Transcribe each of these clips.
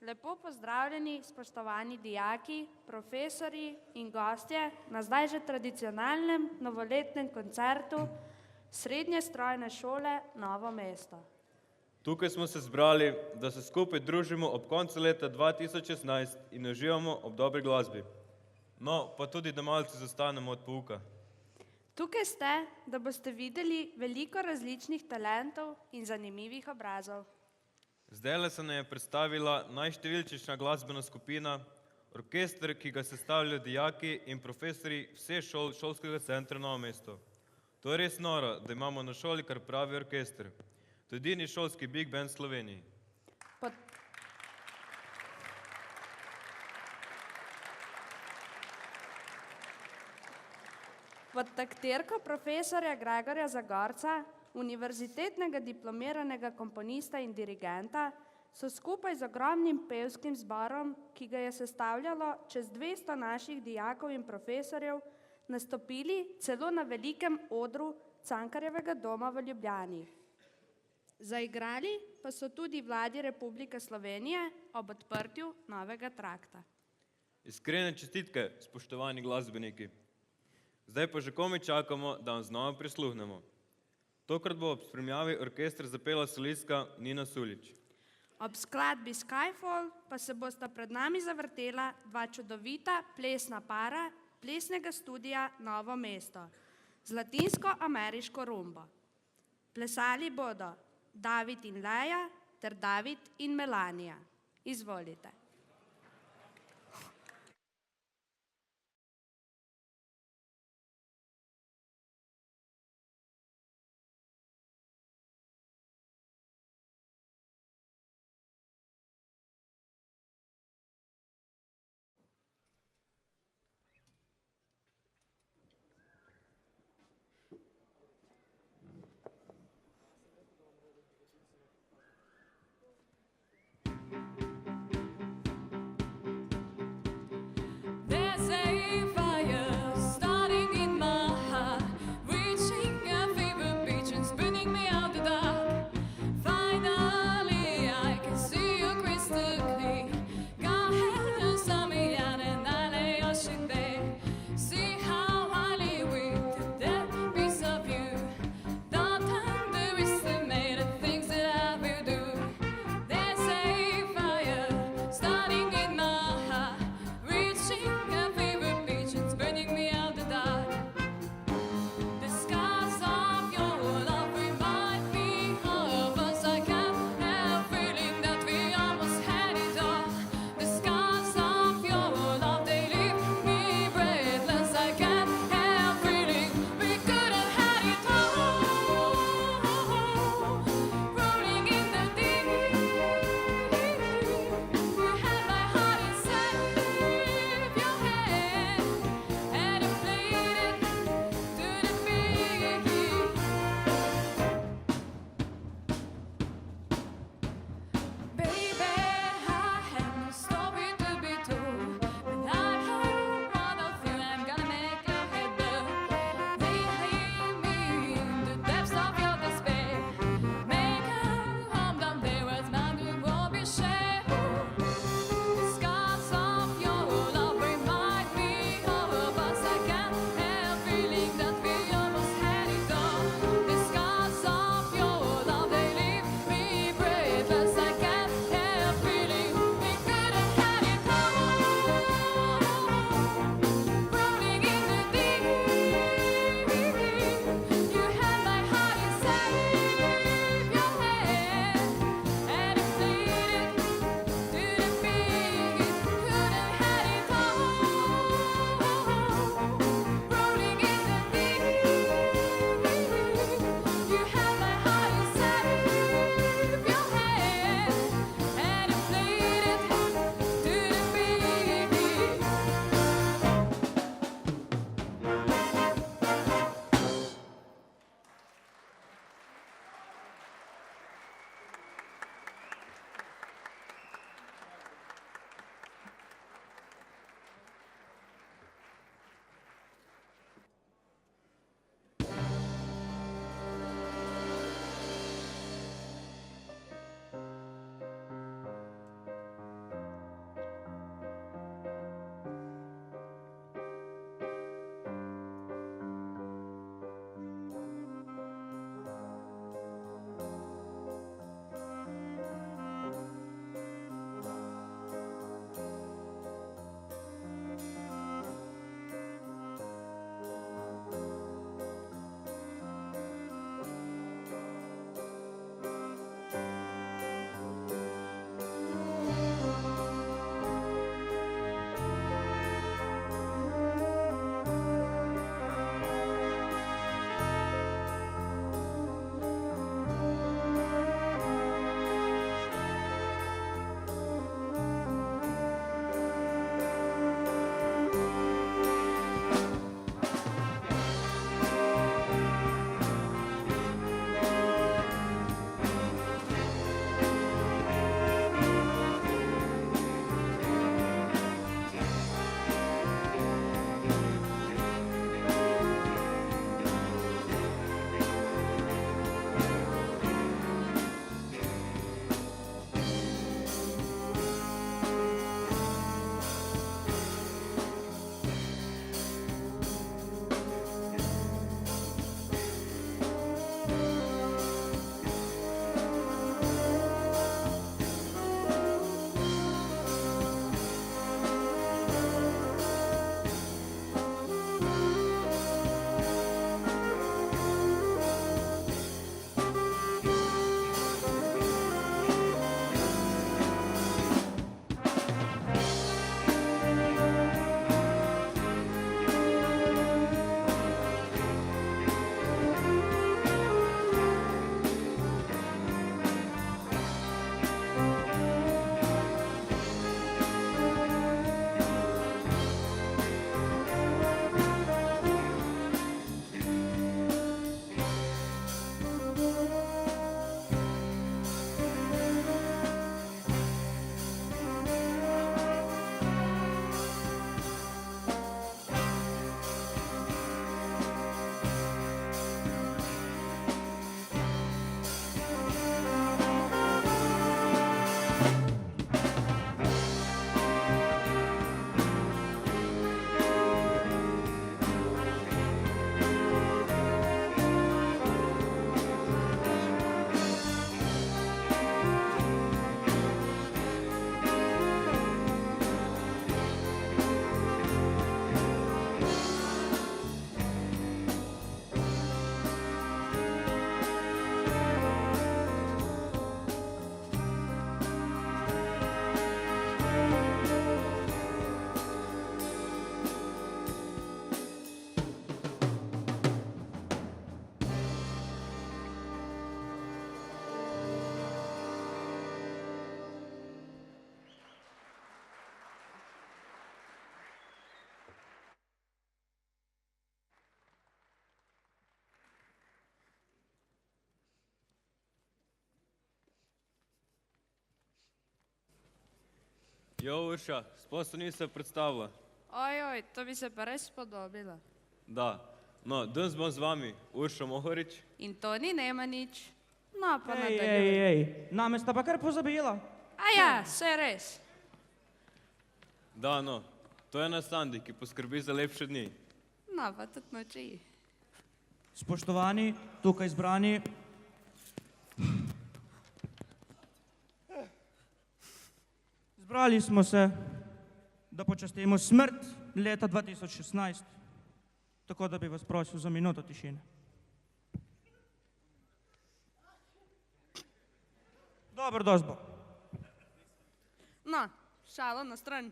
Lepo pozdravljeni, spoštovani dijaki, profesorji in gostje na zdaj že tradicionalnem novoletnem koncertu Srednje strojne šole Novo mesto. Tukaj smo se zbrali, da se skupaj družimo ob koncu leta 2016 in uživamo ob dobri glasbi. No, pa tudi, da malce zastanemo od pouka. Tukaj ste, da boste videli veliko različnih talentov in zanimivih obrazov. Zdajle se nam je predstavila najštevilčnejša glasbena skupina, orkester, ki ga sestavljajo dijaki in profesorji vseh šol šolskega centra Novo mesto. To je res noro, da imamo na šoli kar pravi orkester. To je edini šolski big band v Sloveniji. Pod taktirko profesorja Gregorja Zagorca, univerzitetnega diplomiranega komponista in dirigenta, so skupaj z ogromnim pevskim zborom, ki ga je sestavljalo čez 200 naših dijakov in profesorjev, nastopili celo na velikem odru Cankarjevega doma v Ljubljani. Zaigrali pa so tudi Vladi Republike Slovenije ob odprtju novega trakta. Iskrene čestitke, spoštovani glasbeniki. Zdaj pa že komaj čakamo, da vam znova prisluhnemo. Tokrat bo ob spremljavi orkestra zapela solistka Nina Sulič. Ob skladbi Skyfall pa se bosta pred nami zavrtela dva čudovita plesna para plesnega studia Novo mesto z latinsko-ameriško rumbo. Plesali bodo David in Leja ter David in Melanija. Izvolite. Jo, Urša, sploh se nisem predstavila. Ojoj, to bi se pa res spodobilo. Da, no, danes bom z vami, Urša Mohorič. In to ni Nemanič. No, pa Ej, nadaljuj. ej, name sta pa kar pozabila. A ja, saj res. Da, no, to je naš Sandi, ki poskrbi za lepše dni. No, pa tudi noči. Spoštovani, tukaj zbrani. Zbrali smo se, da počastimo smrt leta 2016. Tako da bi vas prosil za minuto tišine. Dobro, dozbo. No, šalo na stran.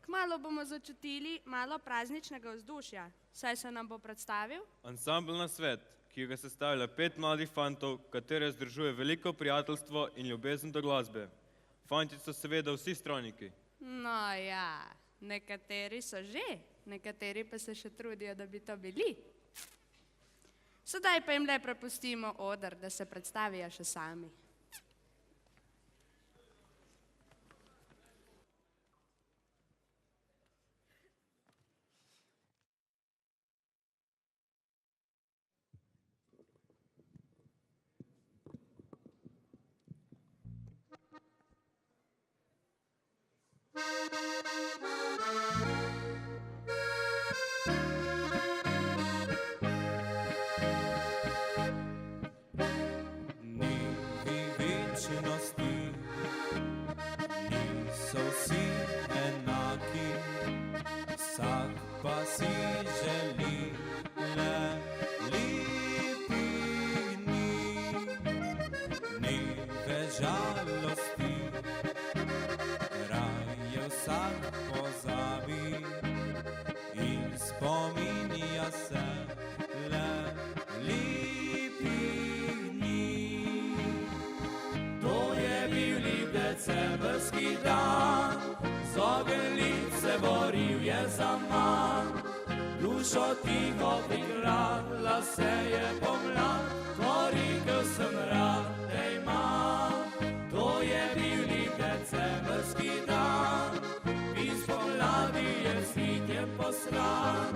Kmalu bomo začutili malo prazničnega vzdušja. Saj se nam bo predstavil? Ansambl na svet, ki ga sestavlja 5 mladih fantov, katere združuje veliko prijateljstvo in ljubezen do glasbe. Fanti so seveda vsi strojniki. No ja, nekateri so že, nekateri pa se še trudijo, da bi to bili. Sedaj pa jim le prepustimo oder, da se predstavijo še sami. Ni večnosti, niso vsi enaki, vsak pa si želi le lepih dni. Ni več žalosti, raje vsak pozabi in spominja se le lepih dni. To je bil lep decembrski dan, z ogenj se boril je zaman. Dušo tiho prikradla se je pomlad, ko rekel sem rad te imam. To je bil lep decembrski dan, iz pomladi je cvetje poslan.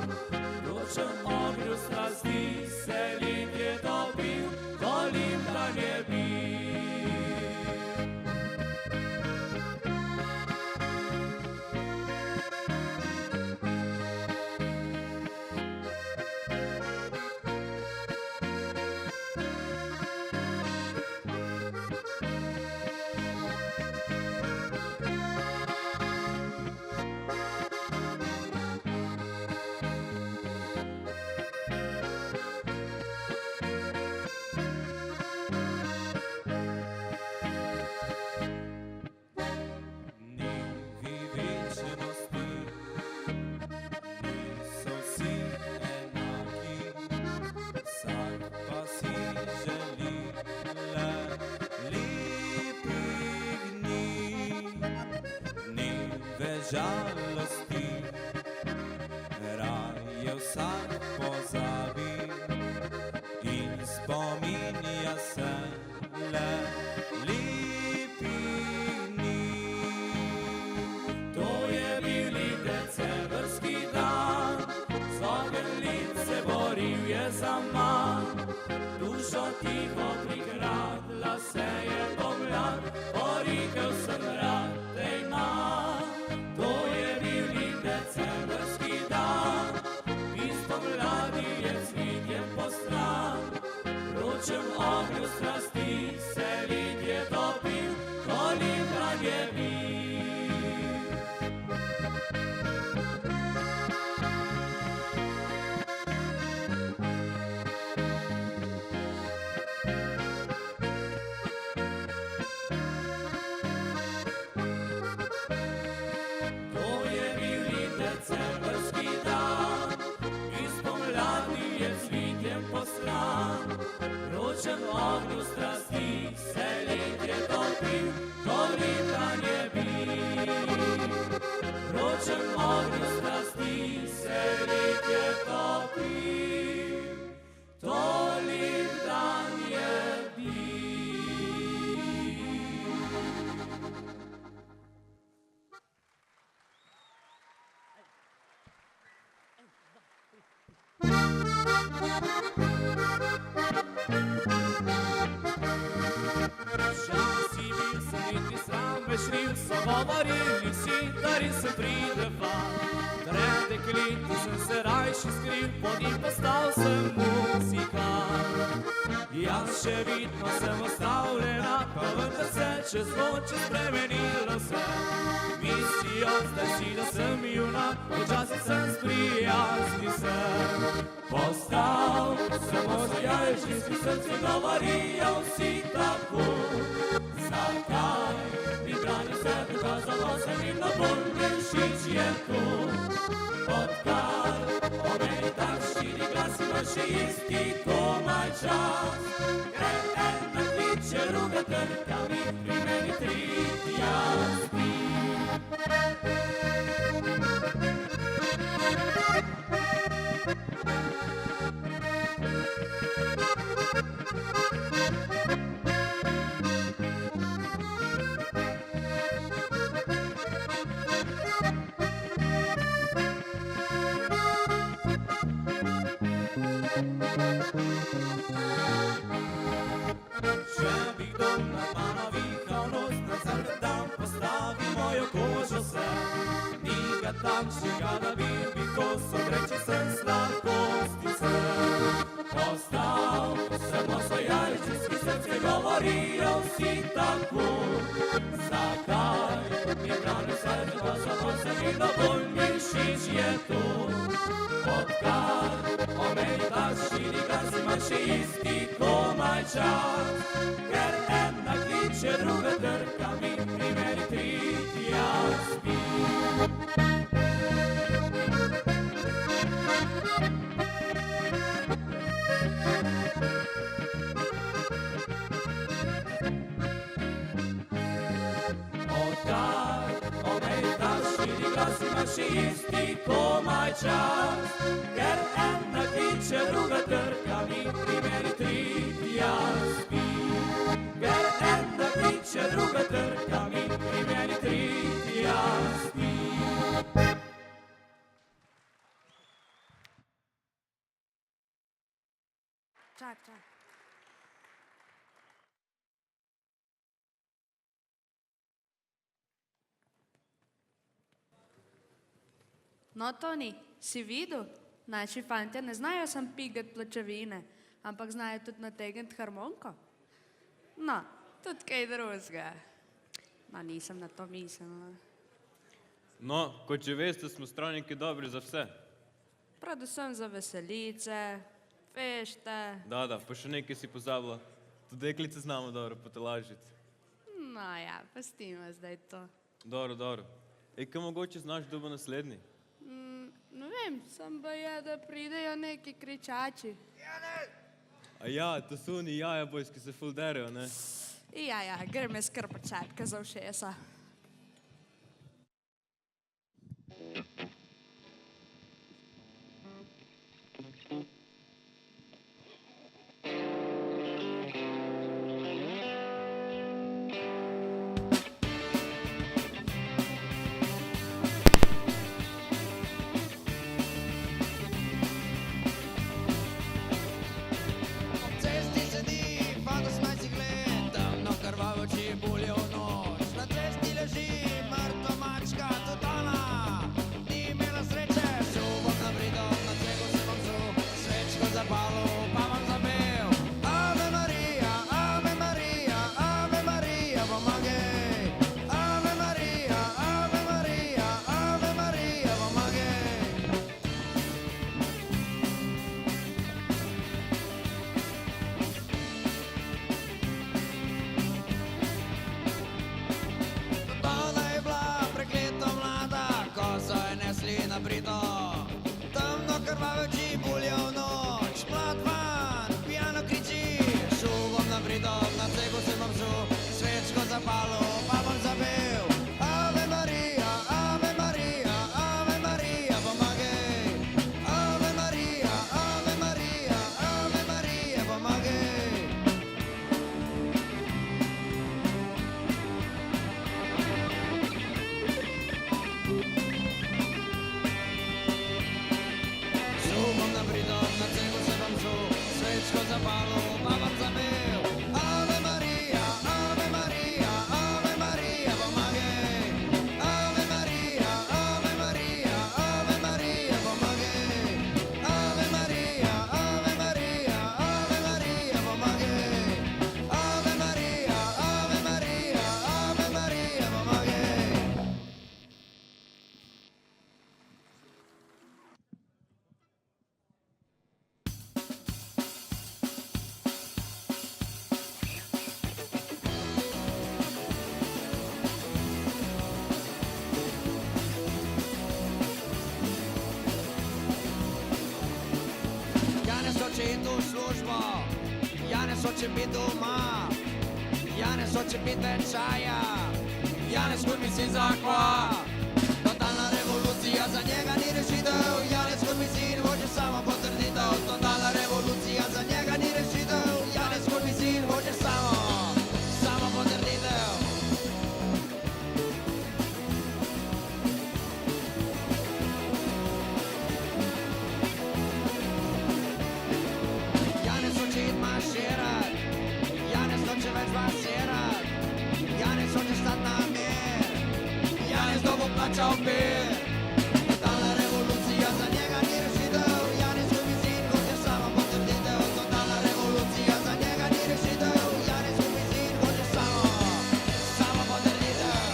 Vročem ognju strasti se led je dobil, ko limdan je bil. Ni večnosti, niso vsi enaki, vsak pa si želi le lepih dni. Ni več žalosti, raje vsak pozabi in spominja se le lepih dni. To je bil lep decembrski dan, z ogenj se boril je zaman. Dušo tiho prikradla se je pomlad, ko rekel sem rad te imam. To je bil šli, so govorili vsi, da res se pride fan. Pred dekleti sem se rajši skril, po njih postal sem muzikant. Jaz še vidno sem ostal enak, pa vendar se čez noč je spremenilo vse. Mislijo zdaj si, da sem junak, počasi sem sprijaznil se. Postal sem ozajaj, ženski srci govorijo vsi tako. Zakaj mi brani se, dokazalo se mi na bolj všeč je to. Odkar o meni tak širi glas ima še isti komaj čas. Gre ena kliče, druga trka mi, pri meni tretja spi. Če bi kdo nad mano vihal nos, na zadnji dan postavi mojo kožo se. Ni ga takšnega, da bi kos odreči sem slakosti se. Postal sem osvojaj, ženski srce govorijo vsi tako. Zakaj mi brani se, dokazalo se mi na bolj mi všeč je to. Odkar o meni tak širi glas ima še isti komaj čas. Ker ena kliče, druga trka mi, pri meni tretja spi. Odkar o meni tak širi glas ima še isti komaj čas. Ker ena kliče, druga trka mi, pri meni tretja spi. Ker ena kliče, druga trka mi, pri meni tretja spi. Čak. No, Toni, si videl? Naši fantje ne znajo sam pigat pločevine, ampak znajo tudi nategniti harmoniko. No, tudi kaj drugega. No, nisem na to mislila. No, kot že veste, smo straniki dobri za vse. Predvsem za veselice, fešte. Da, pa še nekaj si pozabila. Tudi deklice znamo dobro potolažiti. No ja, pustimo zdaj to. Dobro. Ej, kaj mogoče znaš, kdo bo naslednji? Ne vem, sem pa je, da pridejo neki kričači. A ja, to so oni jaja boys, ki se ful derejo, ne? Ja, gre me skrpačatka za ušesa. Čebuljo noč, na cesti hoče biti doma, Janez hoče biti večaja, Janez Kurmizin zakva. Totalna revolucija za njega ni rešitev, Janez Kurmizin hoče samo potrditev. Totalna revolucija za njega ni rešitev, Janez Kurmizin hoče samo potrditev. Janez hoče iti marširat, Janez hoče več basirat, Janez hoče stat na mir, Janez dobo plačal pir. Totalna revolucija za njega ni rešitev, Janez Kurmizin hoče samo potrditev. Totalna revolucija za njega ni rešitev, Janez Kurmizin hoče samo potrditev.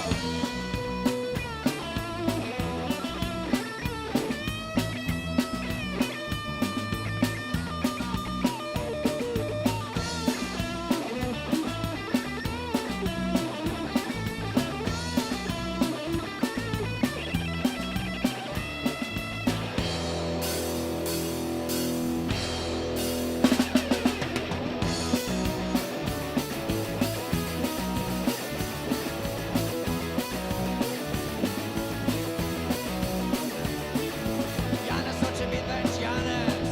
Janez hoče biti več Janez,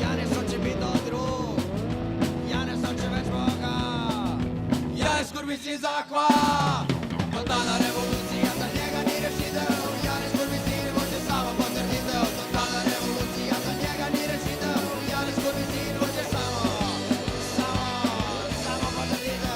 Janez hoče biti do drug, Janez hoče več Boga, Janez Kurmizin zakva. Totalna revolucija za njega ni rešitev, Janez Kurmizin hoče samo potrditev. Totalna revolucija za njega ni rešitev, Janez Kurmizin hoče samo potrditev. Samo potrditev.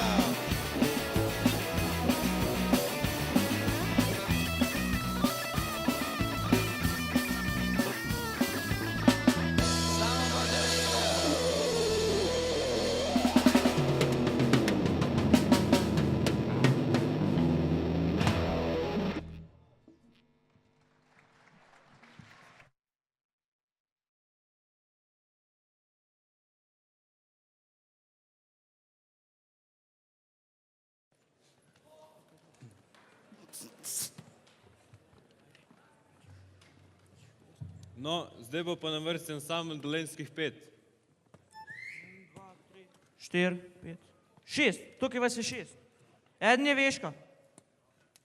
No, zdaj bo pa na vrsti ansambl Dolenjskih 5. 4, 5, 6. Tukaj vas je 6. Eden je Veška.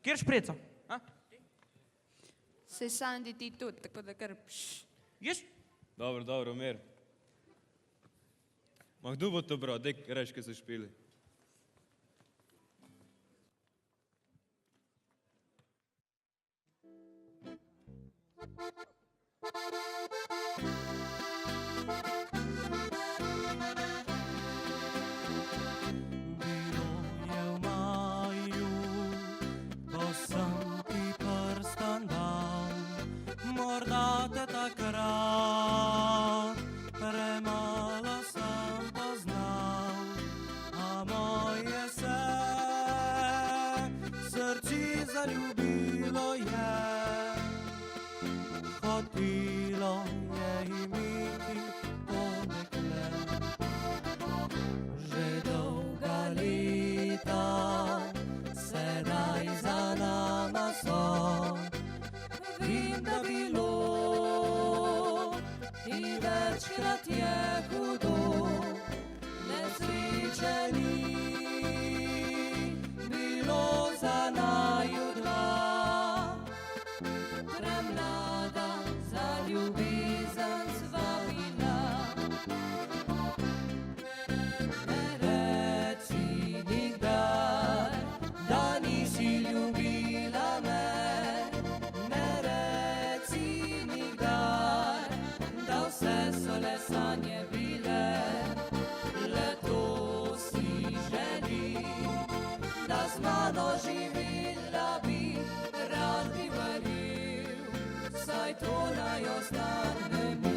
Kjer špreca? A? Se Sandi ti tudi, tako da kar Jaz? Dobro, mir. Ma kdo bo to bral? Dej reč, kaj so špili. Bilo je v maju, ko sem ti prstan dal, morda te takrat premalo sem poznal, a moje se srce zaljubilo je, hotelo je imeti to dekle. Že dolga leta sedaj za nama so, vem, da bilo in večkrat je hudo, nesreče ni bilo za naju dva, premlada za ljubezen sva bila. Ne reci nikdar, da nisi ljubila me, ne reci nikdar, da vse so le sanje bile, le to si želim, da z mano živela bi, rad bi verjel, saj to naj ostane mi.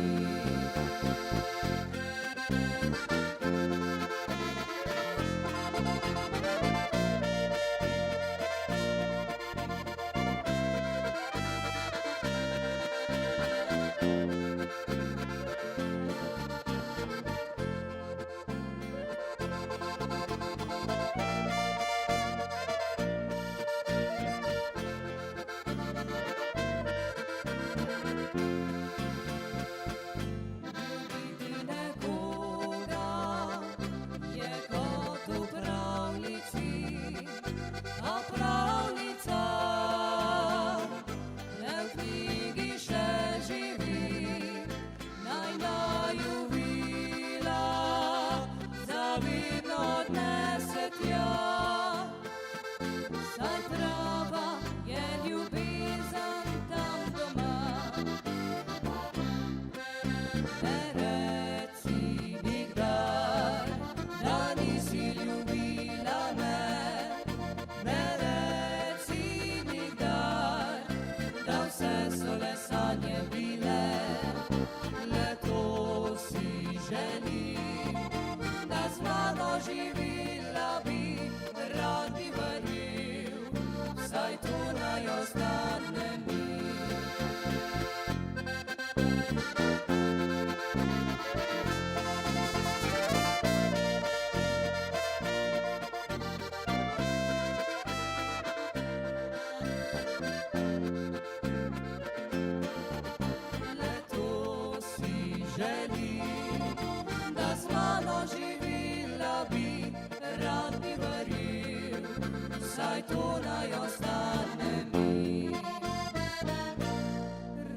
saj to naj ostane mi.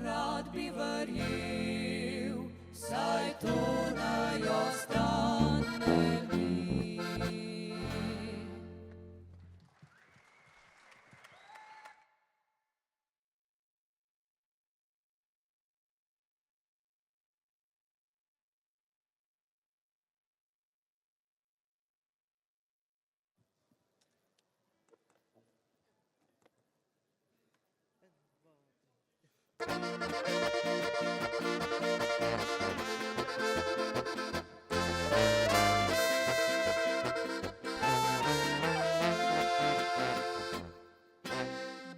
Rad bi verjel, saj to naj ostane mi.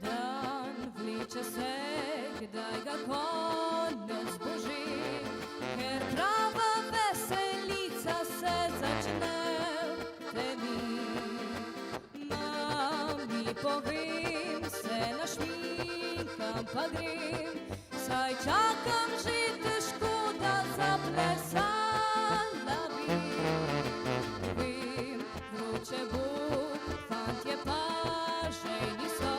Dan vleče se, kdaj ga konec boži, ker prava veselica se začne v tebi. Mami povem, se našminkam pa grem, saj čakam že težko, da zaplesala bi. Vem, vroče bo, fantje pa že niso,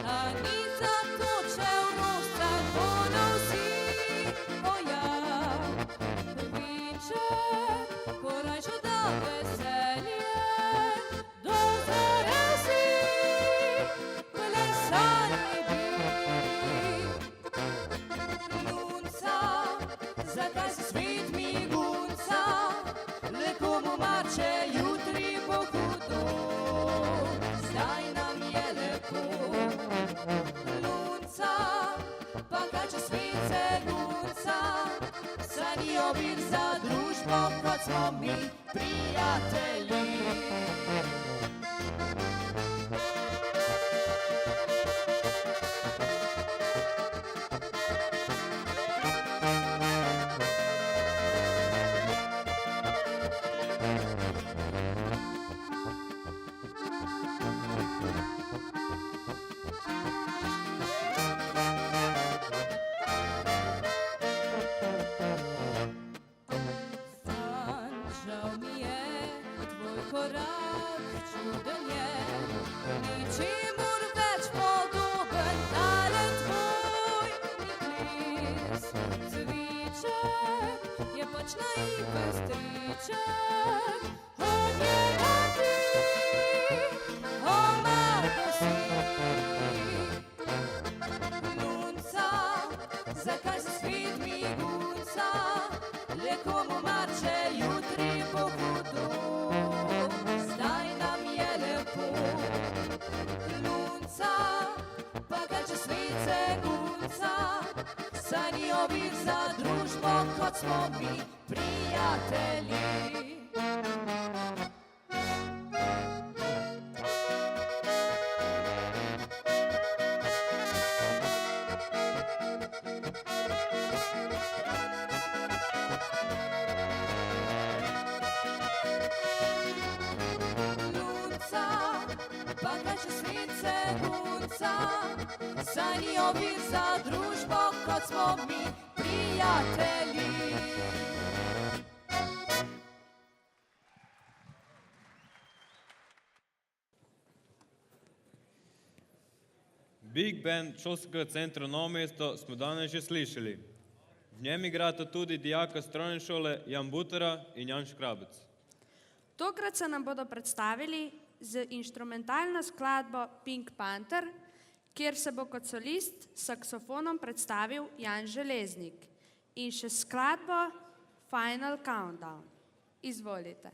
a ni zato, če v rostah bodo vsi. O ja, vinček, korajžo da veselje, do zore vsi plesali bi. Gunca, zakaj se svet mi gunca, le komu mar, če jutri bo hudo, zdaj nam je lepo. Lunca, pa kaj če svet se gunca, saj ni ovir za družbo, kot smo mi prijatelji. Žal mi je, tvoj korak čuden je, ničemur več podoben, ale tvoj niklis. Cviček je pač naiven striček, od njega ti omako si. Gunca, zakaj se svet mi gunca, le komu mar, če jutri bo hudo, zdaj nam je lepo. Lunca, pa kaj če svet se gunca, saj ni ovir za družbo, kot smo mi prijatelji. Lunca, pa kaj če svet se gunca, saj ni ovir za družbo, kot smo mi prijatelji. Big Band šolskega centra Novo mesto smo danes že slišali. V njem igrata tudi dijaka strojne šole Jan Butera in Jan Škrabec. Tokrat se nam bodo predstavili z inštrumentalno skladbo Pink Panther, kjer se bo kot solist s saksofonom predstavil Jan Železnik in še skladbo Final Countdown. Izvolite.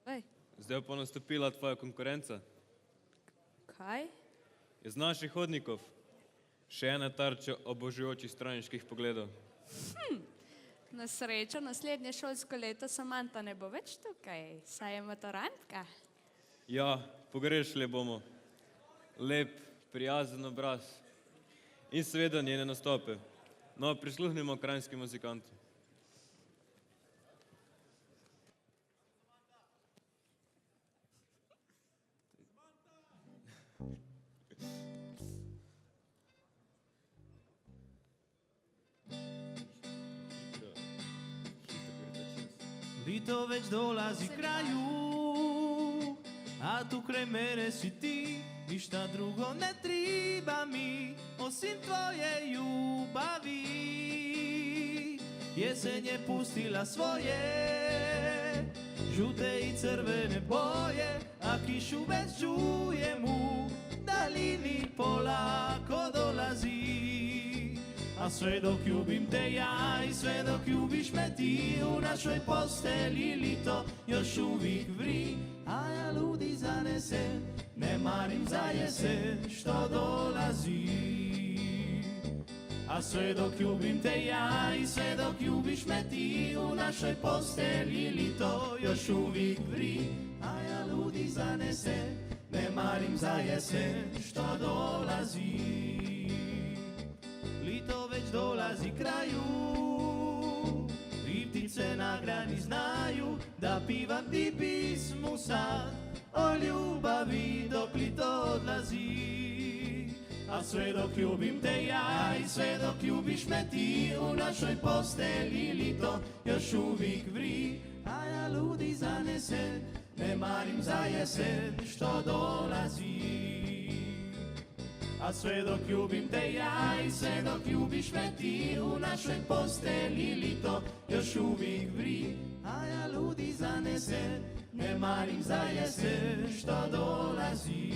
Ej, Zdaj pa nastopila tvoja konkurenca. kaj? Iz naših hodnikov še ena tarča obožujočih straniških pogledov. Na srečo, naslednje šolsko leto Samanta ne bo več tukaj, saj je maturantka. Ja, pogrešali bomo. Lep, prijazen obraz in seveda njene nastope. No, prisluhnimo kranjski muzikanti. Lito već dolazi kraju, a tu kraj mene si ti, ništa drugo ne treba mi, osim tvoje ljubavi. Jesen je pustila svoje, žute i crvene boje, a kišu već čujem u dalini polako dolazi. A sve dok ljubim te ja i sve dok ljubiš me ti, u našoj postelji lito još uvijek vri. A ja ludi zanesen, ne marim za jesen što dolazi. A sve dok ljubim te ja i sve dok ljubiš me ti, u našoj postelji lito još uvijek vri. A ja ludi zanesen, ne marim za jesen što dolazi. Lito već dolazi kraju, i ptice na grani znaju da pivam ti pismu sad o ljubavi dok lito odlazi. A sve dok ljubim te ja i sve dok ljubiš me ti, u našoj postelji lito još uvijek vri. A ja ludi zanesen, ne marim za jesen što dolazi. A sve dok ljubim te ja i sve dok ljubiš me ti, u našoj postelji lito još uvijek vri. A ja ludi zanesen, ne marim za jesen što dolazi.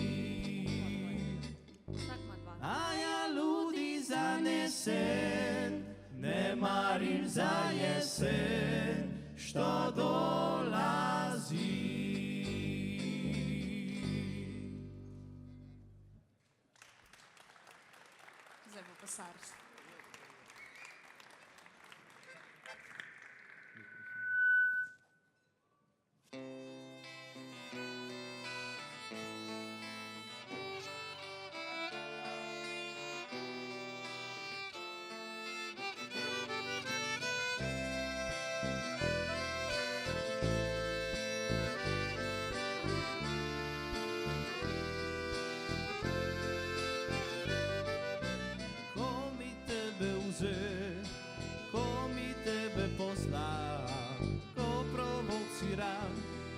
A ja ludi zanesen, ne marim za jesen što dolazi. Zdaj bo pa Sars. Ko mi tebe posla, ko provocira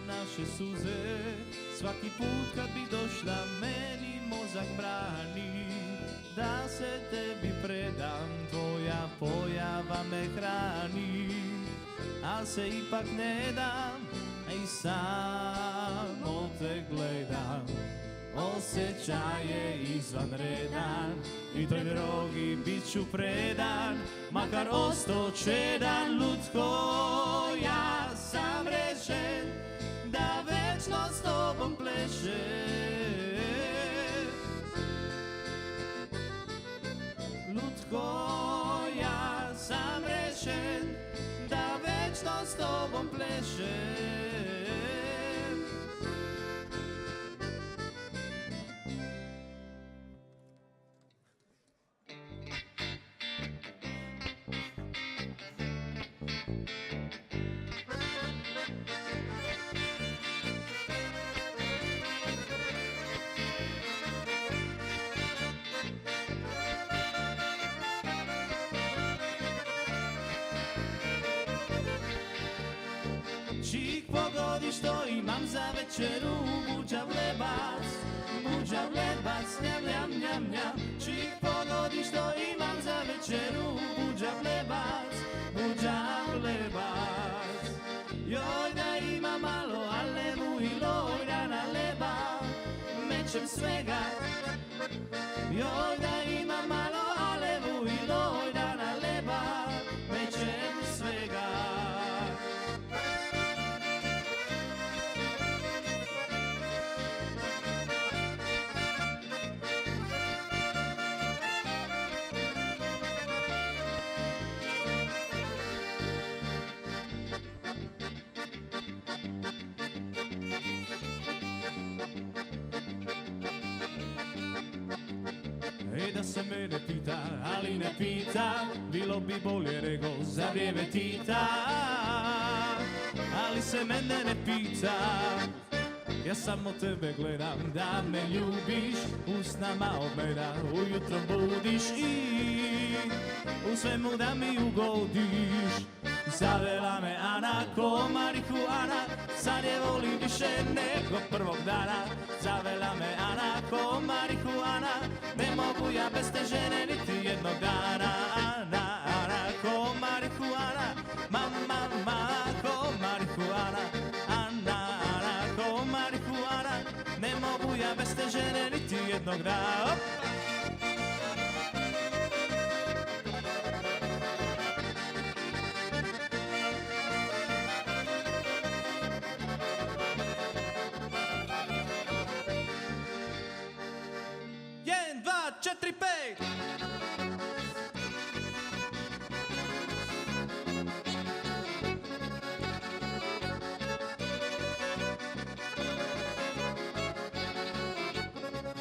naše suze. Svaki put kad bi došla meni mozak brani da se tebi predam, tvoja pojava me hrani. A se ipak ne dam i samo te gledam. Osjećaj je izvanredan i toj drogi bit ću predan, makar ostao čedan. Lutko, ja sam rešen da večno s tobom plešem. Lutko, ja sam rešen da večno s tobom plešem. Čik pogodi što imam za večeru, buđav lebac, njam, njam, njam, njam. Čik pogodi što imam za večeru, buđav lebac. Joj da ima malo alevu i lojda na leba, mečem svega. Joj da ima malo alevu i lojda na leba, mečem svega. da se mene pita, ali ne pita, bilo bi bolje nego za vrijeme Tita. Ali se mene ne pita, ja samo tebe gledam da me ljubiš, usnama od mene ujutro budiš i u svemu da mi ugodiš. Zavela me Ana ko marihuana, sad je volim više nego prvog dana. Zavela me Ana ko marihuana, ne mogu ja bez te žene niti jednog dana. Ana, Ana ko marihuana, mama, mama ko marihuana. Ana, Ana ko marihuana, ne mogu ja bez te žene niti jednog dana. Četiri, pet!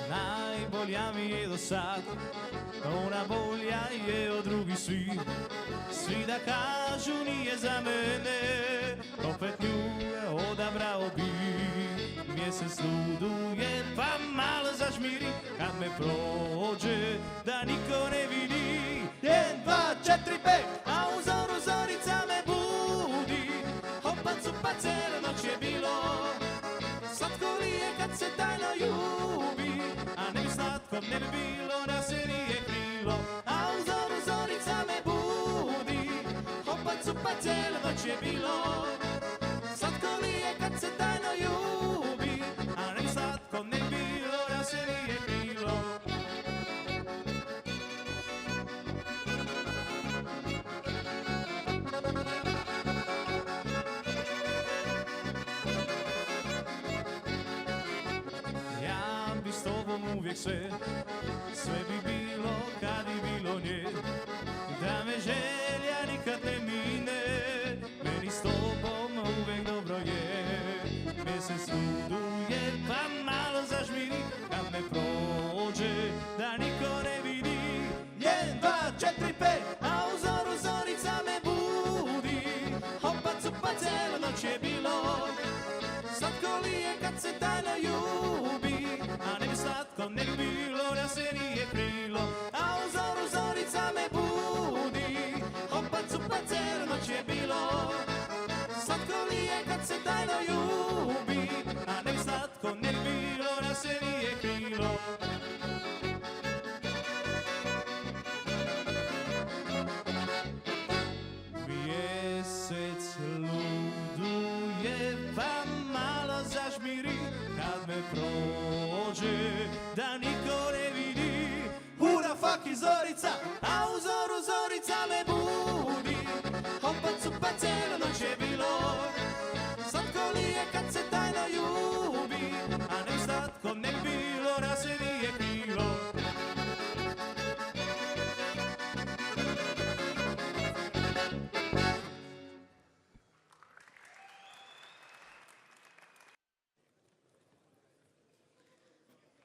Najbolja mi je do sad, ona bolja je od drugih svi. Svi da kažu nije za mene, opet nju je odabrao bi. Mjesec luduje pa malo zažmiri, kad me prođe da niko ne vidi. 1, 2, 4, 5, a u zoru zorica me budi. Hopa cupa cijelu noć je bilo, slatko li je kad se tajno ljubi. A ne bi slatko ne bi bilo da se nije krilo. A u zoru zorica me budi. Hopa cupa cijelu noć je bilo, slatko li je kad se tajno ljubi. A ne bi slatko ne bi bilo da se nije krilo. Ja bi s tobom uvijek sve bi bilo kad bi bilo nje. Da me želja nikad ne mine, meni s tobom uvijek dobro je. Mjesec luduje pa malo zažmiri, kad me prođe da niko ne vidi. 1, 2, 4, 5, a u zoru zorica me budi. Hopa cupa cijelu noć je bilo, slatko li je kad se tajno ljubi. A ne bi slatko ne bi bilo da se nije krilo. A u zoru zorica me budi. Hopa cupa cijelu noć je bilo, slatko li je kad se tajno ljubi. A ne bi slatko ne bi bilo da se nije krilo. Mjesec luduje pa malo zažmiri, kad me prođe da niko ne vidi. Hura faki zorica, a u zoru zorica me budi. Hopa cupa cijelu noć je bilo, slatko li je kad se tajno ljubi. A ne slatko ne bi bilo da se nije krilo.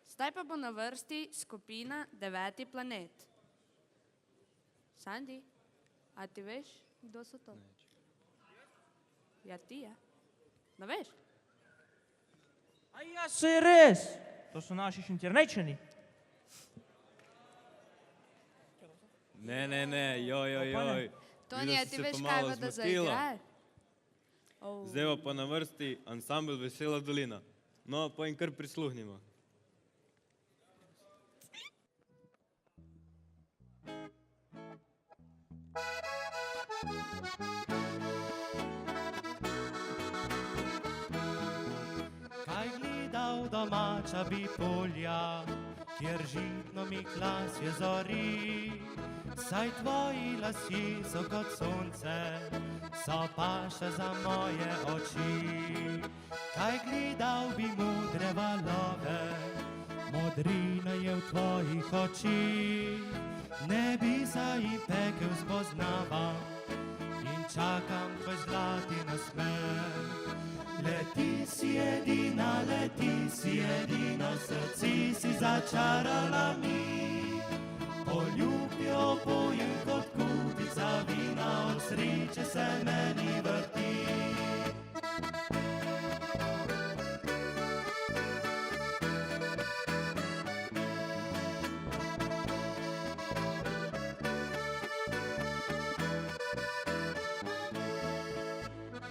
Zdaj pa bo na vrsti skupina Deveti planet. Sandi, a ti veš, kdo so to? Ja, ti je. Ne veš? A ja, se je res! To so naši Šentjernejčani. Ne, joj. Tonija, ti veš, kaj bo da zaigraš? Zdaj bo pa na vrsti ansambl Vesela dolina. No, pa jim kar prisluhnimo. Kaj gledal domača bi polja, kjer žitno mi klasje zori. Saj tvoji lasje so kot sonce, so paša za moje oči. Kaj gledal bi modre valove, modrina je v tvojih očih. Ne bi se jim pekel spoznavam in čakam tvoj zlati nasmeh. Leti si edina, srce si začarala mi. se meni vrti.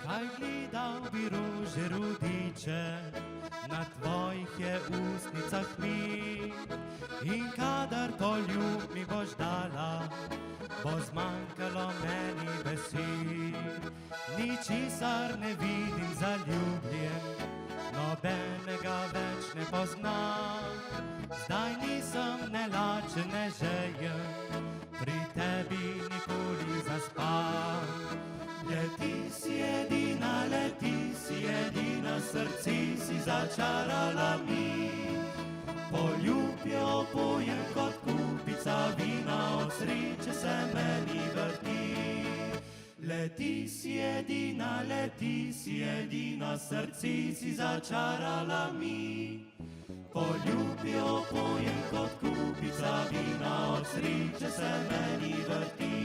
Kaj gledal bi rože rudiče, na tvojih je ustnicah mi. In kadar poljub mi boš dala, bo zmanjkalo meni besed. Ničesar ne vidim zaljubljen, nobenega več ne poznam. Zdaj nisem ne lačen, ne žejen, pri tebi nikoli zaspam. Leti si edina, srce si začarala mi. Poljub jo pojem kot kupica vina, od sreče se meni vrti. Leti si edina, srce si začarala mi. Poljub jo pojem kot kupica vina, od sreče se meni vrti.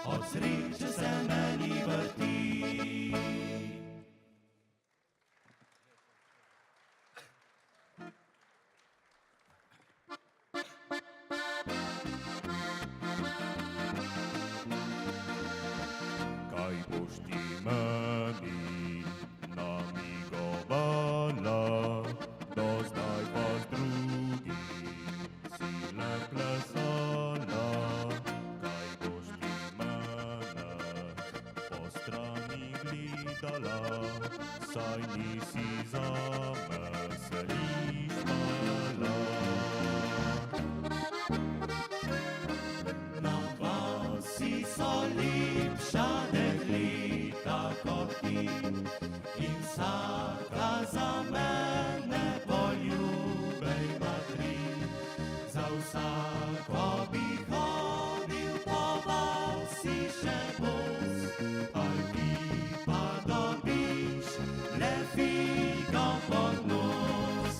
Od sreče se meni vrti. Kaj boš ti meni namigovala, do zdaj pa z drugim si le plesala. Kaj boš ti mene po strani gledala, saj nisi zame se išpala. Na vasi so lepša dekleta kot ti, in vsaka za mene poljubej ima tri. Za vsako bi hodil po vasi še bos, ali ti pa dobiš le figo pod nos.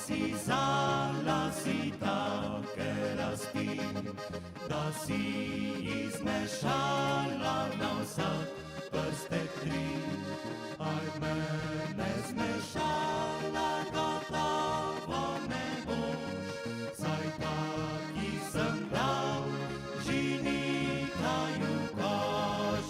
Si zala si take rasti, da si izmešala na vsak prstek tri. Aj mene zmešala, gotovo ne boš, saj taki sem dal ženikaju koš.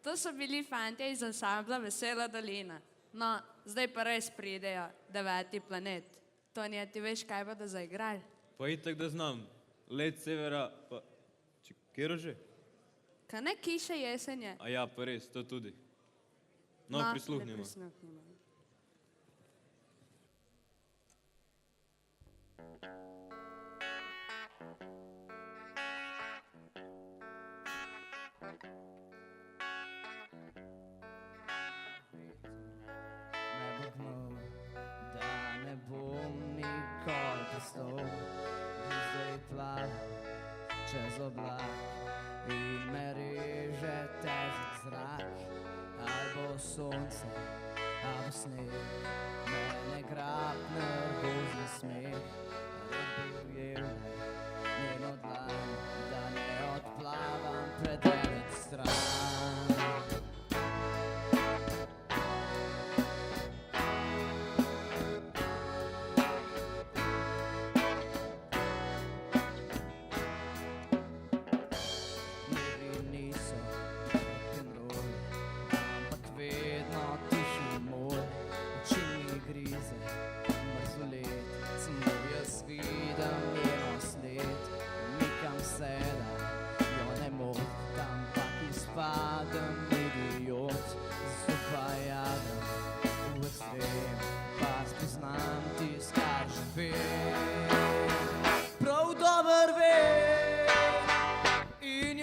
To so bili fantje iz ansambla Vesela dolina. No, zdaj pa res pridejo 9. planet. Tonija, ti veš, kaj bodo zaigrali? Pa itak da znam. Led severa, pa... Kjero že? Kaj ne kiše jesenje? A ja, pa res, to tudi. No, prisluhnimo. Prisluhnimo. Zdaj tla čez oblak in me reže težek zrak, ali bo sonce, ali bo sneg, mene grab nervozni smeh, rad bi ujel njeno dlan, da ne odplavam predaleč stran. Dober ve. In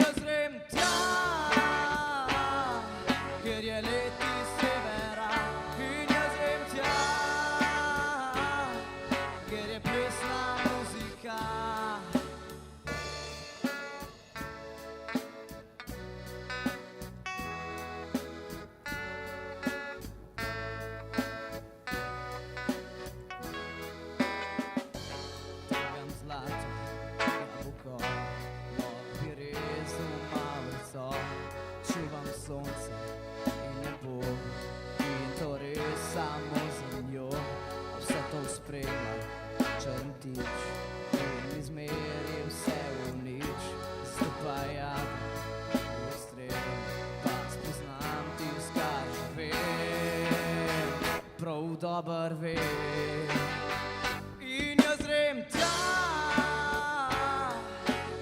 jaz grem tja,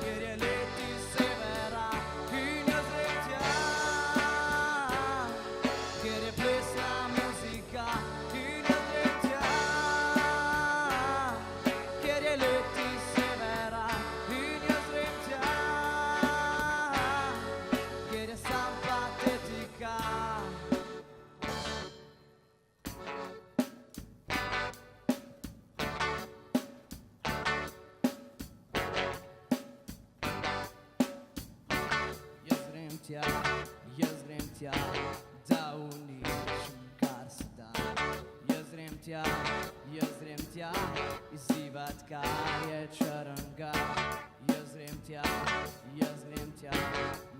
kjer je let iz severa. In jaz grem tja, kjer je plesna muzika. In jaz grem tja, kjer je let iz severa. In jaz grem tja, kjer je sam patetika. Jaz grem tja, da uničim, kar se da. Jaz grem tja, izzivat, kar je črnga. Jaz grem tja,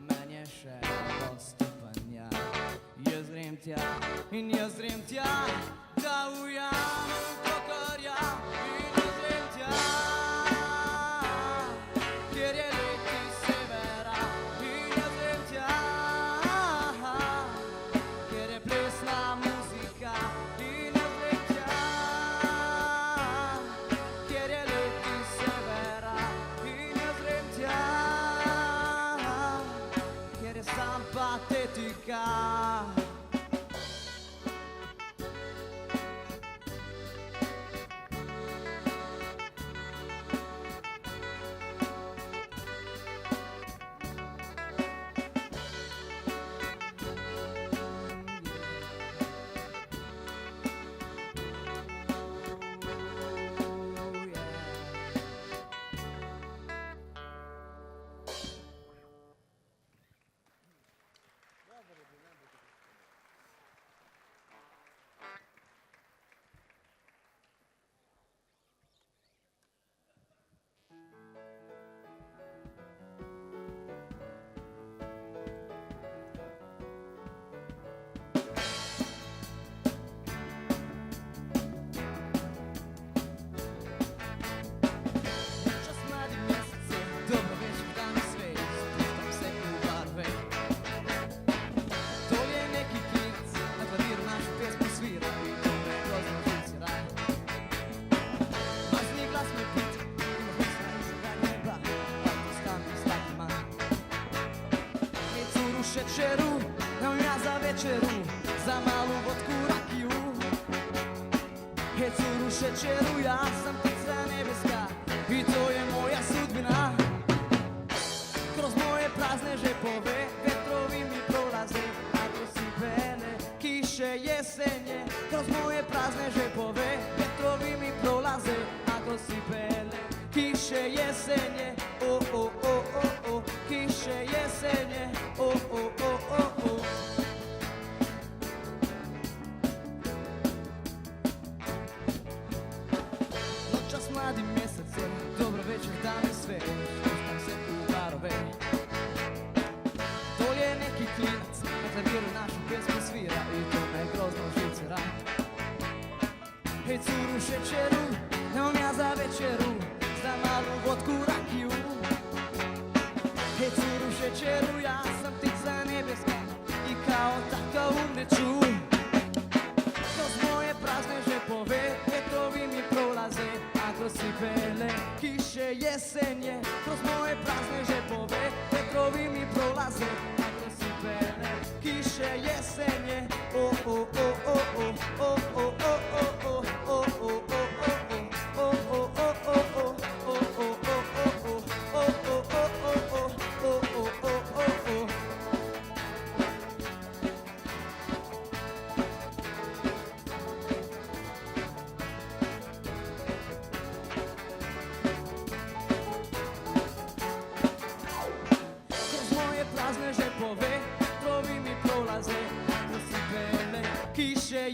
meni je še do stopanja. Jaz grem tja in jaz grem tja, da ujamem to, kar ja. In jaz grem tja, kjer je let iz severa. In jaz grem tja, kjer je plesna muzika. In jaz grem tja, kjer je let iz severa. In jaz grem tja, kjer je sam patetika. Šečeru, nam ja za večeru, za malu vodku rakiju. Hecuru šečeru, ja sam ptica nebeska i to je moja sudbina. Kroz moje prazne žepove vetrovi mi prolaze, ako si bele kiše jesenje. Kroz moje prazne žepove vetrovi mi prolaze, ako si bele kiše jesenje. O, o, o, o, o. kiše jesenje, o, o, o, o, o. Nočas mladim mesecem, dobro večer dan i sve, spustam se u barove. To je neki klinac, na klaviru našu pjesmu svira i to me grozno živcera. Hej curu šećeru, nemam ja za večeru, za malu vodku rakiju. Hej curu šećeru, ja sam ptica nebeska i kao takav umreću. Kroz moje prazne žepove vjetrovi mi prolaze, a kroz cipele kiše jesenje. Kroz moje prazne žepove vjetrovi mi prolaze, a kroz cipele kiše jesenje. O, o, o, o, o, o, o, o, o, o, o, o, o.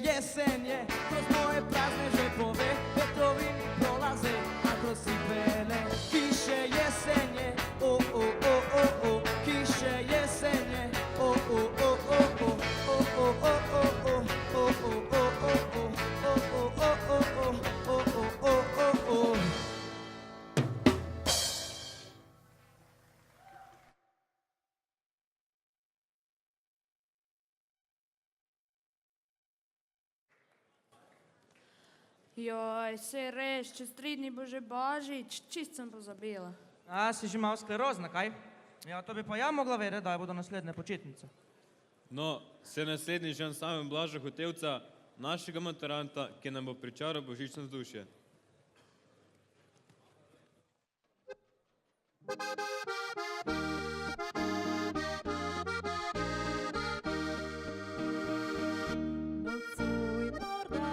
Jesenje, kroz moje prazne žepove vetrovi mi prolaze, a kroz cipele kiše jesenje. O, o, o, o, o, kiše jesenje. O, o, o, o, o, o, o, o, o, o, o, o, o, o, o, o, o, o. Joj, sej res, čez 3 dni bo že Božič, čist sem pozabila. A, si že malo sklerozna, kaj? Ja, to bi pa ja mogla vedeti, da bodo naslednje počitnice. No, se naslednji že samem Blaža Hotevca, našega maturanta, ki nam bo pričaral božično vzdušje. Nocuj morda,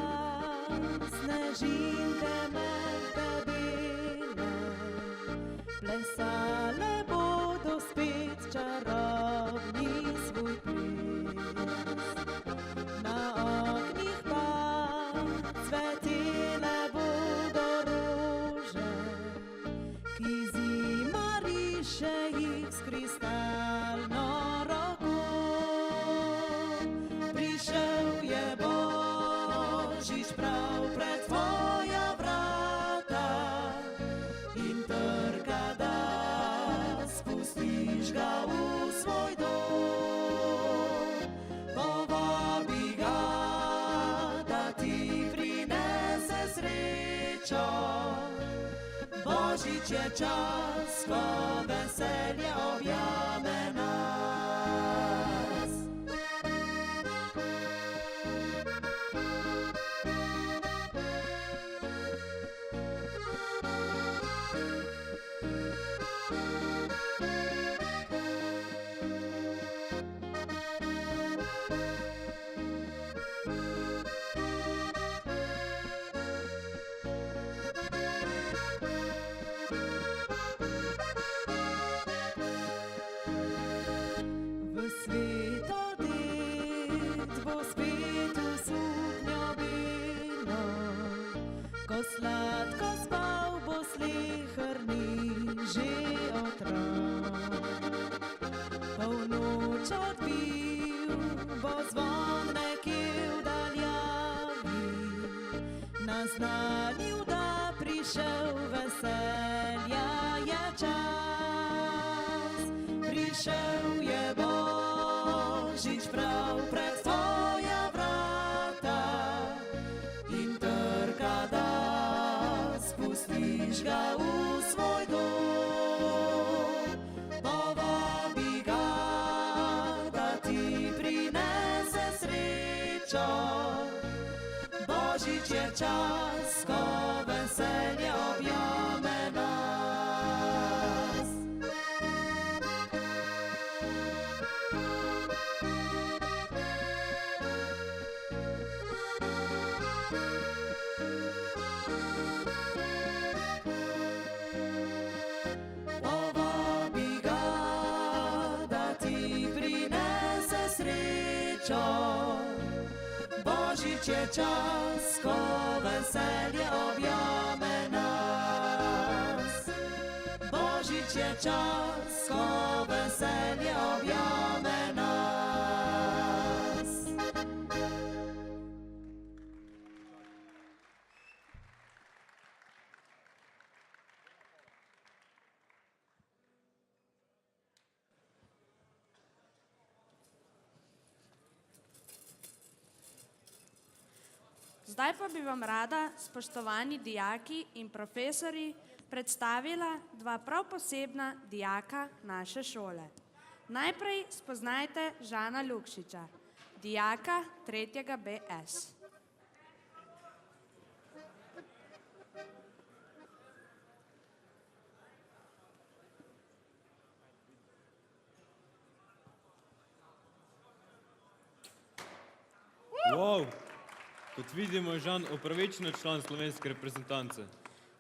snežinke mehke bile, plesale bodo spet čarobni svoj ples. Na oknih pa cvetele bodo rože, ki zima riše jih s kristalno roko. Prišel je Božič prav pred tvoja vrata in trka, da spustiš ga v svoj dom. Povabi ga, da ti prinese srečo. Božič je čas, ko veselje objame nas. V sveto det bo spet v suknjo belo, ko sladko spal bo sleherni že otrok. Polnoč odbil bo zvon nekje v daljavi, naznanil, da prišel veselja je čas. Prišel je Božič prav pred tvoja vrata in trka, da spustiš ga v svoj dom. Povabi ga, da ti prinese srečo. Božič je čas, ko veselje objame nas. Božič je čas, ko veselje objame nas. Božič je čas, ko veselje objame nas. Zdaj pa bi vam rada, spoštovani dijaki in profesorji, predstavila dva prav posebna dijaka naše šole. Najprej spoznajte Žana Lukšiča, dijaka 3. BS. Wow. Kot vidimo, je Žan upravičen član slovenske reprezentance.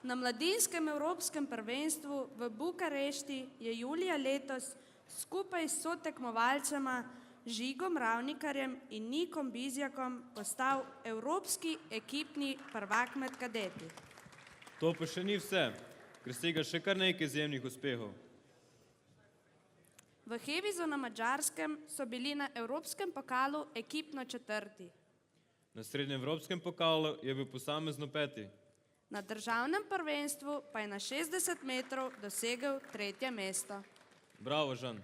Na mladinskem evropskem prvenstvu v Bukarešti je julija letos skupaj s sotekmovalcema Žigom Ravnikarjem in Nikom Bizjakom postal evropski ekipni prvak med kadeti. To pa še ni vse, ker sega še kar nekaj izjemnih uspehov. V Hevizu na Madžarskem so bili na evropskem pokalu ekipno četrti. Na srednjeevropskem pokalu je bil posamezno 5. Na državnem prvenstvu pa je na 60 metrov dosegel 3. mesto. Bravo, Žan.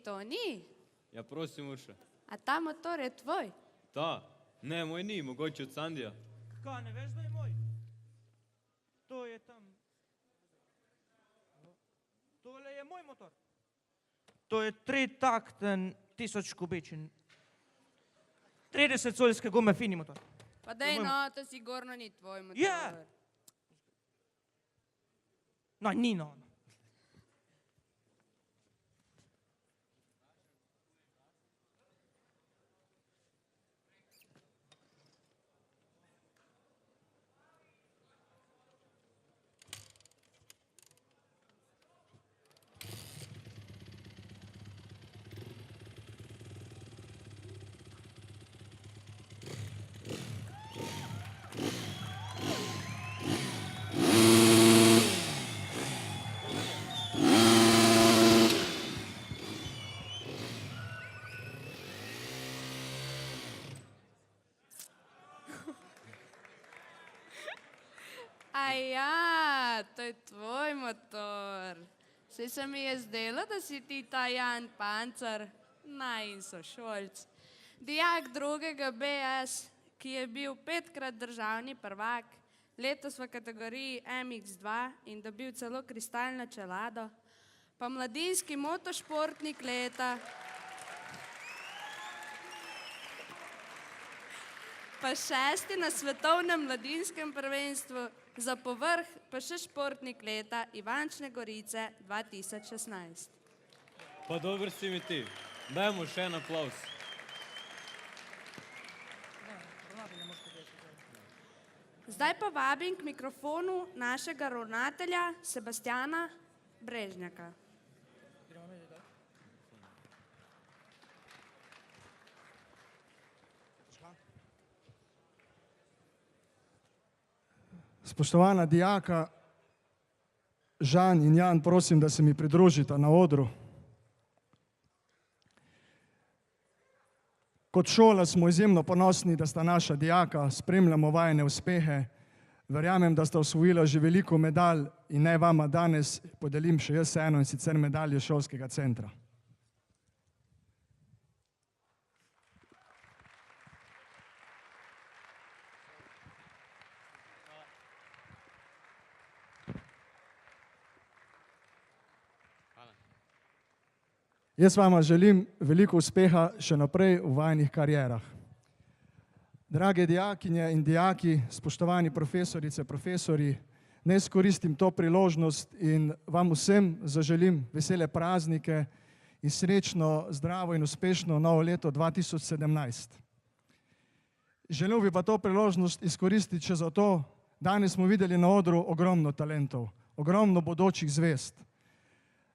To ni. Ja, prosim, Urša. A ta motor je tvoj? Ta, ne, moj ni, mogoče od Sandija. Kaj, ne veš, da je moj? To je tam. Tole je moj motor. To je 3-takten 1000 kubičen. 30 soljske gume, fini motor. Pa daj no, to sigurno ni tvoj motor. Je. No, ni no. Ja, to je tvoj motor. Saj se mi je zdelo, da si ti ta Jan Pancer, najin sošolc. Dijak 2. BS, ki je bil 5-krat državni prvak, letos v kategoriji MX2 in dobil celo kristalno čelado, pa mladinski motošportnik leta, pa 6. na svetovnem mladinskem prvenstvu, za povrh pa še športnik leta Ivančne Gorice 2016. Pa dober si mi ti. Dajmo še en aplavz. Zdaj pa vabim k mikrofonu našega ravnatelja Sebastjana Brežnjaka. Spoštovana dijaka, Žan in Jan, prosim, da se mi pridružita na odru. Kot šola smo izjemno ponosni, da sta naša dijaka, spremljamo vajine uspehe. Verjamem, da sta osvojila že veliko medalj in naj vama danes podelim še jaz eno, in sicer medaljo šolskega centra. Jaz vama želim veliko uspeha še naprej v vajinih karierah. Drage dijakinje in dijaki, spoštovani profesorice, profesorji, naj izkoristim to priložnost in vam vsem zaželim vesele praznike in srečno, zdravo in uspešno novo leto 2017. Želel bi pa to priložnost izkoristiti še zato, danes smo videli na odru ogromno talentov, ogromno bodočih zvezd.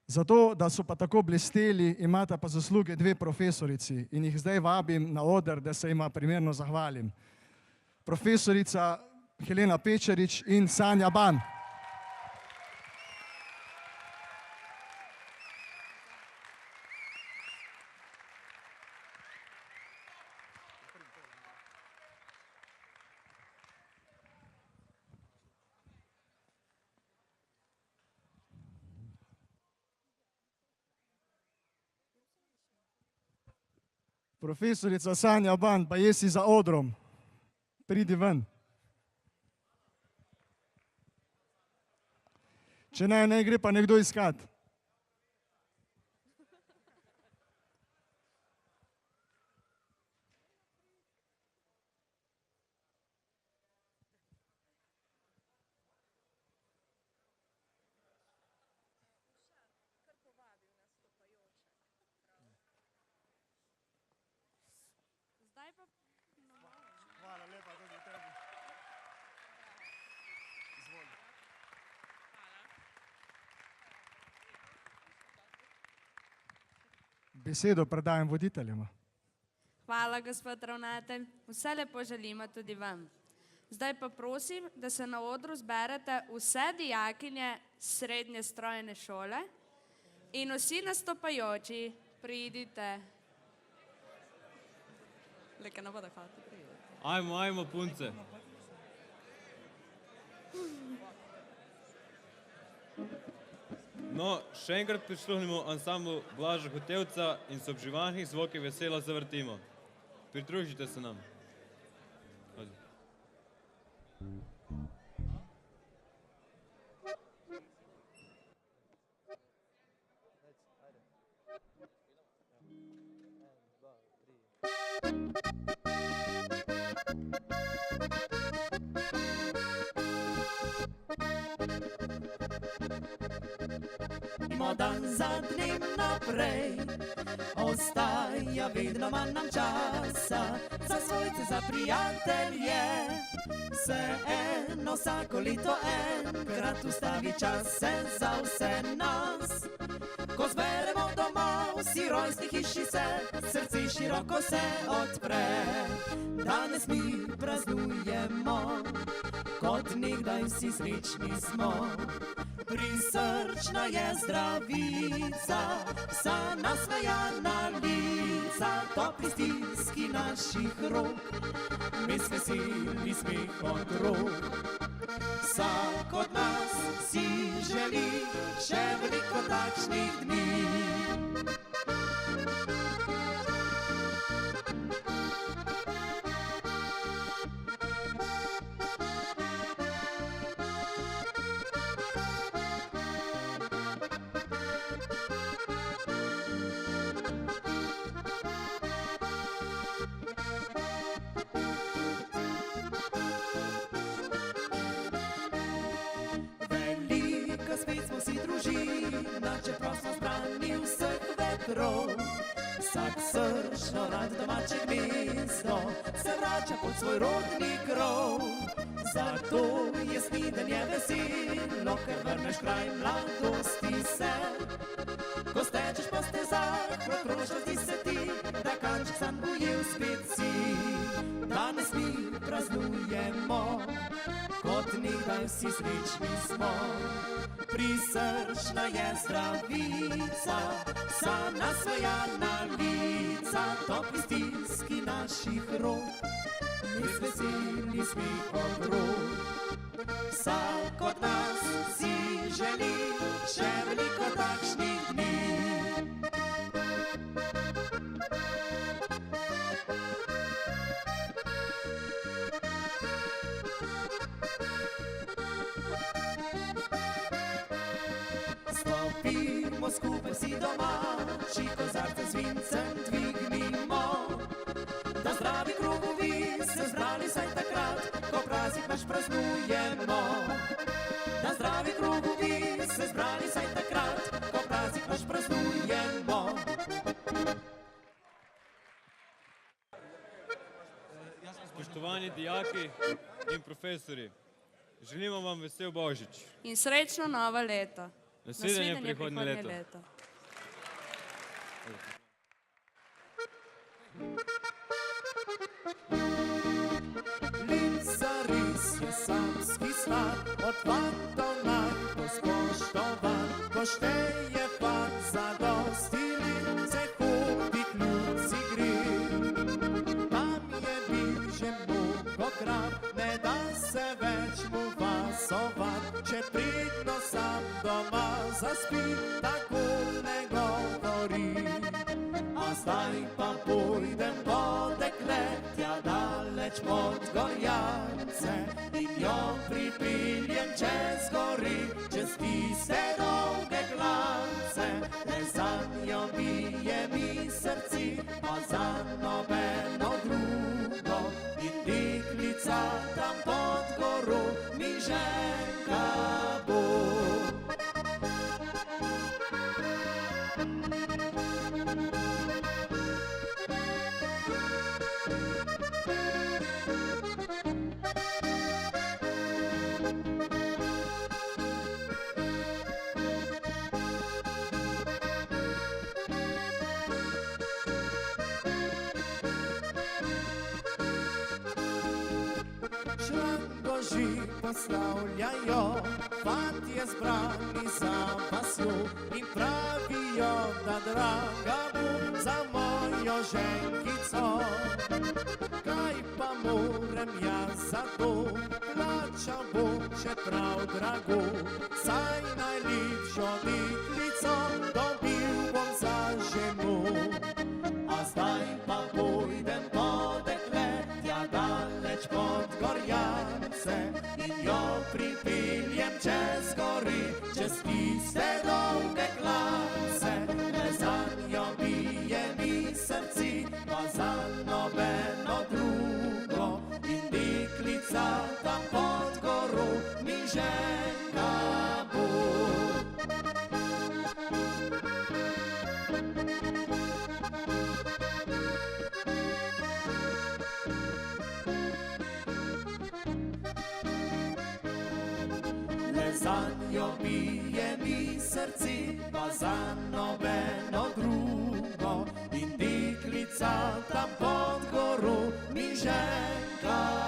Zato, da so pa tako blesteli, imata pa zasluge dve profesorici in jih zdaj vabim na oder, da se jima primerno zahvalim. Profesorica Helena Pečarič in Sanja Ban. Profesorica Sanja Ban, pa jesi za odrom. Pridi ven. Če ne gre pa nekdo iskat. Hvala lepa tudi tebi. Izvoli. Besedo predajam voditeljima. Hvala, gospod ravnatelj. Vse lepo želimo tudi vam. Zdaj pa prosim, da se na odru zberete vse dijakinje srednje strojne šole in vsi nastopajoči pridite. Leke ne bodo hoteli priti. Ajmo, punce. No, še enkrat prisluhnimo ansamblu Blaža Hotevca in se ob živanih zvokih veselo zavrtimo. Pridružite se nam. Hadi. Dan za dnem naprej, ostaja vedno manj nam časa, za svojce, za prijatelje, vseeno vsako leto enkrat ustavi čas se za vse nas. Ko zberemo doma, vsi rojstni hiši se, srce široko se odpre. Danes mi praznujemo, kot nekdaj vsi srečni smo. Prisrčna je zdravica, vsa nasmejana lica, topli stiski naših rok, mes veseli smeh od rok. Vsak od nas si želi še veliko takšnih dni. Spet smo si družina, čeprav smo zbrani vseh vetrov. Vsak srčno rad domače gnezdo se vrača pod svoj rodni krov. Zato je snidenje veselo, ker vrneš kraj mladosti se. Ko stečeš po stezah, prokrožno zdi se ti, da kanček sam ujel spet si. Danes mi praznujemo, kot nekdaj vsi srečni smo. Prisrčna je zdravica, vsa nasmejana lica, topli stiski naših rok, mes veseli smeh od rok. Vsak od nas si želi še veliko takšnih dni. Stopimo skupaj vsi domači, kozarce z vincem dvignimo. Da zdravi krugovi se zbrali saj takrat, ko praznik naš praznujemo. Da zdravi krugovi se zbrali saj takrat, ko praznik naš praznujemo. Spoštovani dijaki in profesori, želimo vam vesel Božič. In srečno novo leto. Nasvidenje prihodnje leto. Lica ris je samski star, od fantov najbolj spoštovan, ko šteje fant zadosti let, se hudi kljuci gre. Tam je bil že mnogokrat, ne da se več mu vasovat, če pridno sam doma zaspi, tako ne govori. A zdaj pa pojdem po dekle, tja daleč pod Gorjance, in jo pripeljem čez gori, čez tiste dolge glance. Le zanjo bije mi srci, pa za nobeno drugo, in deklica tam pod goro mi ženka bo. Šrangoži postavljajo, fantje zbrani za vasjo, in pravijo, da draga bo za mojo ženkico. Kaj pa morem jaz za to, plačal bom čeprav drago, saj najlepšo deklico dobil bom za ženo. A zdaj pa pojdem po dekle, tja daleč pod Gorjance, in jo pripeljem čez gori, čez tiste dolge glance. Le zanjo bije mi srci, pa za nobeno drugo, in deklica tam pod goro mi ženka bo. Le zanjo bije mi srci, pa za nobeno drugo, in deklica tam pod goro mi ženka